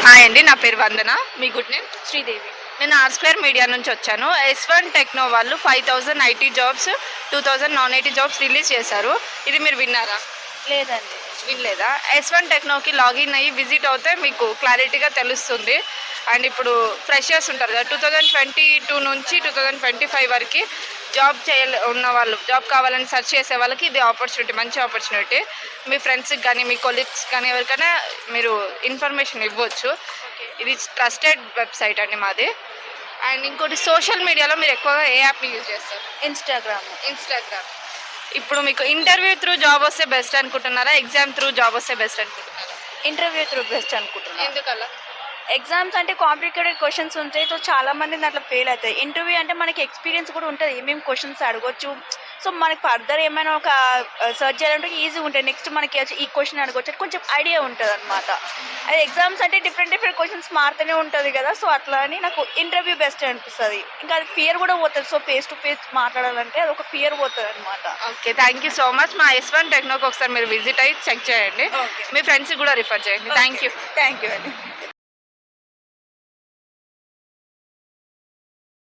Hi అండి, నా పేరు వందన. మీ గుడ్ నేమ్? శ్రీదేవి. నేను ఆర్2 మీడియా నుంచి వచ్చాను. S1 టెక్నో వాళ్ళు 5000 IT jobs, 2000 non IT jobs release చేశారు. ఇది మీరు విన్నారా? లేదండి. వినలేదా? S1 టెక్నోకి లాగిన్ అయ్యి విజిట్ అవుతే మీకు క్లారిటీగా తెలుస్తుంది. అండ్ ఇప్పుడు ఫ్రెషర్స్ ఉంటారు కదా, 2022 నుంచి 2025 వరకు జాబ్ ఉన్న వాళ్ళు, జాబ్ కావాలని సెర్చ్ చేసే వాళ్ళకి ఇది ఆపర్చునిటీ, మంచి ఆపర్చునిటీ. మీ ఫ్రెండ్స్కి కానీ మీ కొలీగ్స్ కానీ ఎవరికైనా మీరు ఇన్ఫర్మేషన్ ఇవ్వచ్చు. ఇది ట్రస్టెడ్ వెబ్సైట్ అండి మాది. అండ్ ఇంకోటి, సోషల్ మీడియాలో మీరు ఎక్కువగా ఏ యాప్ని యూజ్ చేస్తారు? ఇన్స్టాగ్రామ్. ఇప్పుడు మీకు ఇంటర్వ్యూ త్రూ జాబ్ వస్తే బెస్ట్ అనుకుంటున్నారా, ఎగ్జామ్ త్రూ జాబ్ వస్తే బెస్ట్ అనుకుంటున్నారా? ఇంటర్వ్యూ త్రూ బెస్ట్ అనుకుంటున్నాను. ఎందుకలా? ఎగ్జామ్స్ అంటే కాంప్లికేటెడ్ క్వశ్చన్స్ ఉంటాయి, సో చాలా మంది దాంట్లో ఫెయిల్ అవుతాయి. ఇంటర్వ్యూ అంటే మనకి ఎక్స్పీరియన్స్ కూడా ఉంటుంది, ఏమేమి క్వశ్చన్స్ అడగొచ్చు. సో మనకి ఫర్దర్ ఏమైనా ఒక సర్చ్ చేయాలంటే ఈజీ ఉంటుంది. నెక్స్ట్ మనకి ఈ క్వశ్చన్ అడగొచ్చు, కొంచెం ఐడియా ఉంటుంది అనమాట. అదే ఎగ్జామ్స్ అంటే డిఫరెంట్ క్వశ్చన్స్ మారుతూనే ఉంటుంది కదా, సో అట్లా అని నాకు ఇంటర్వ్యూ బెస్ట్ అనిపిస్తుంది. ఇంకా అది ఫియర్ కూడా పోతుంది. సో ఫేస్ టు ఫేస్ మాట్లాడాలంటే అది ఒక ఫియర్ పోతుంది అనమాట. Okay, thank you so much. మా S1 టెక్నోకి ఒకసారి మీరు విజిట్ అయ్యి చెక్ చేయండి. మీ ఫ్రెండ్స్కి కూడా రిఫర్ చేయండి. థ్యాంక్ యూ అండి.